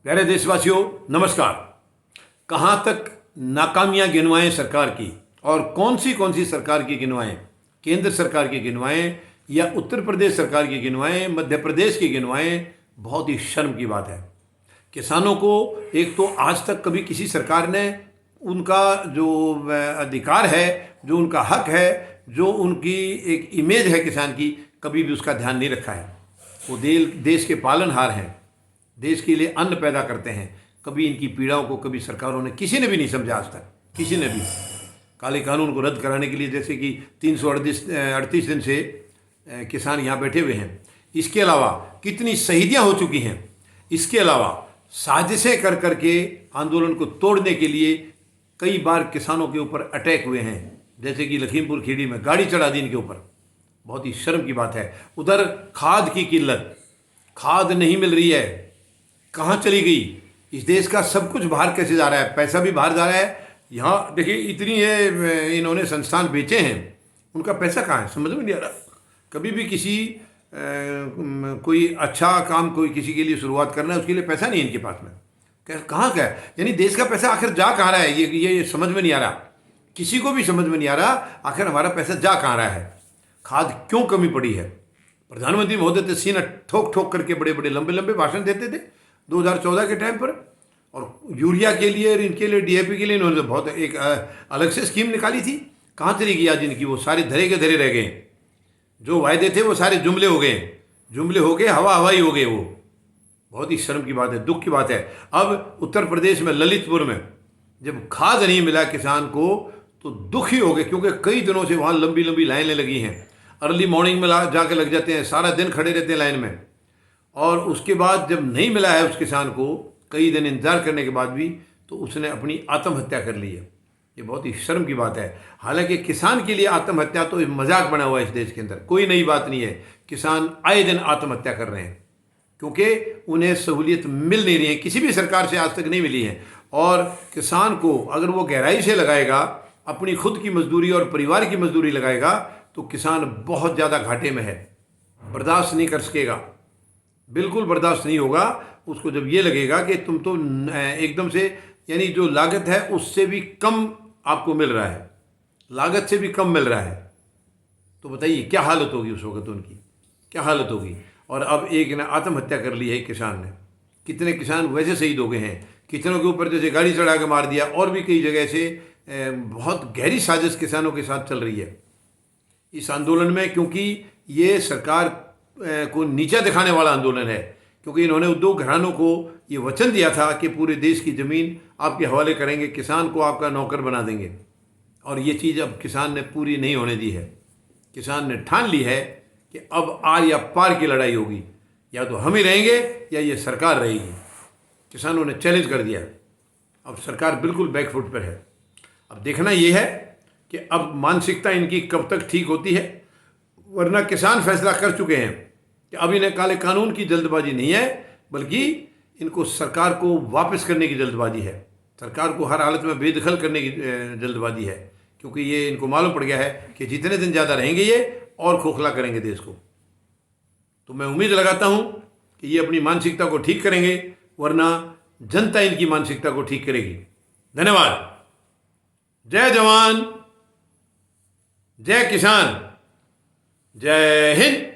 प्यारे देशवासियों, नमस्कार। कहाँ तक नाकामियां गिनवाएं सरकार की, और कौन सी सरकार की गिनवाएं? केंद्र सरकार की गिनवाएं या उत्तर प्रदेश सरकार की गिनवाएं, मध्य प्रदेश की गिनवाएं? बहुत ही शर्म की बात है। किसानों को एक तो आज तक कभी किसी सरकार ने उनका जो अधिकार है, जो उनका हक है, जो उनकी एक इमेज है किसान की, कभी भी उसका ध्यान नहीं रखा है। वो देश के पालनहार हैं, देश के लिए अन्न पैदा करते हैं। कभी इनकी पीड़ाओं को कभी सरकारों ने, किसी ने भी नहीं समझा आज तक, किसी ने भी। काले कानून को रद्द कराने के लिए जैसे कि 338 दिन से किसान यहाँ बैठे हुए हैं। इसके अलावा कितनी शहीदियाँ हो चुकी हैं। इसके अलावा साजिशें कर करके आंदोलन को तोड़ने के लिए कई बार किसानों के ऊपर अटैक हुए हैं, जैसे कि लखीमपुर खीरी में गाड़ी चढ़ा दी इनके ऊपर। बहुत ही शर्म की बात है। उधर खाद की किल्लत, खाद नहीं मिल रही है, कहाँ चली गई? इस देश का सब कुछ बाहर कैसे जा रहा है? पैसा भी बाहर जा रहा है। यहाँ देखिए, इतनी है, इन्होंने संस्थान बेचे हैं, उनका पैसा कहाँ है? समझ में नहीं आ रहा। कभी भी किसी कोई अच्छा काम कोई किसी के लिए शुरुआत करना है, उसके लिए पैसा नहीं है इनके पास में। कहाँ का है? यानी देश का पैसा आखिर जा कहाँ रहा है? ये समझ में नहीं आ रहा, किसी को भी समझ में नहीं आ रहा आखिर हमारा पैसा जा कहाँ रहा है। खाद क्यों कमी पड़ी है? प्रधानमंत्री महोदय तो सीना ठोक ठोक करके बड़े बड़े लंबे लंबे भाषण देते थे 2014 के टाइम पर, और यूरिया के लिए और इनके लिए, डीएपी के लिए इन्होंने बहुत एक अलग से स्कीम निकाली थी। कहाँ चली गई आज इनकी? वो सारे धरे के धरे रह गए। जो वायदे थे वो सारे जुमले हो गए, जुमले हो गए, हवा हवाई हो गए। वो बहुत ही शर्म की बात है, दुख की बात है। अब उत्तर प्रदेश में ललितपुर में जब खाद नहीं मिला किसान को तो दुखी हो गए, क्योंकि कई दिनों से वहाँ लंबी लंबी लाइनें लगी हैं। अर्ली मॉर्निंग में जाके लग जाते हैं, सारा दिन खड़े रहते हैं लाइन में। और उसके बाद जब नहीं मिला है उस किसान को, कई दिन इंतजार करने के बाद भी, तो उसने अपनी आत्महत्या कर ली है। ये बहुत ही शर्म की बात है। हालांकि किसान के लिए आत्महत्या तो मजाक बना हुआ है इस देश के अंदर, कोई नई बात नहीं है। किसान आए दिन आत्महत्या कर रहे हैं क्योंकि उन्हें सहूलियत मिल नहीं रही है, किसी भी सरकार से आज तक नहीं मिली है। और किसान को अगर वो गहराई से लगाएगा, अपनी खुद की मजदूरी और परिवार की मजदूरी लगाएगा, तो किसान बहुत ज़्यादा घाटे में है, बर्दाश्त नहीं कर सकेगा, बिल्कुल बर्दाश्त नहीं होगा उसको। जब ये लगेगा कि तुम तो एकदम से, यानी जो लागत है उससे भी कम आपको मिल रहा है, लागत से भी कम मिल रहा है, तो बताइए क्या हालत होगी उस वक्त उनकी, क्या हालत होगी। और अब एक ने आत्महत्या कर ली है किसान ने। कितने किसान वैसे शहीद हो गए हैं, कितनों के ऊपर जैसे गाड़ी चढ़ा के मार दिया, और भी कई जगह से बहुत गहरी साजिश किसानों के साथ चल रही है इस आंदोलन में। क्योंकि ये सरकार को नीचा दिखाने वाला आंदोलन है, क्योंकि इन्होंने उद्योग घरानों को ये वचन दिया था कि पूरे देश की ज़मीन आपके हवाले करेंगे, किसान को आपका नौकर बना देंगे। और ये चीज़ अब किसान ने पूरी नहीं होने दी है। किसान ने ठान ली है कि अब आर या पार की लड़ाई होगी, या तो हम ही रहेंगे या ये सरकार रहेगी। किसानों ने चैलेंज कर दिया। अब सरकार बिल्कुल बैकफुट पर है। अब देखना ये है कि अब मानसिकता इनकी कब तक ठीक होती है, वरना किसान फैसला कर चुके हैं कि अब इन्हें काले कानून की जल्दबाजी नहीं है, बल्कि इनको सरकार को वापस करने की जल्दबाजी है, सरकार को हर हालत में बेदखल करने की जल्दबाजी है। क्योंकि ये इनको मालूम पड़ गया है कि जितने दिन ज़्यादा रहेंगे ये और खोखला करेंगे देश को। तो मैं उम्मीद लगाता हूँ कि ये अपनी मानसिकता को ठीक करेंगे, वरना जनता इनकी मानसिकता को ठीक करेगी। धन्यवाद। जय जवान, जय किसान, जय हिंद।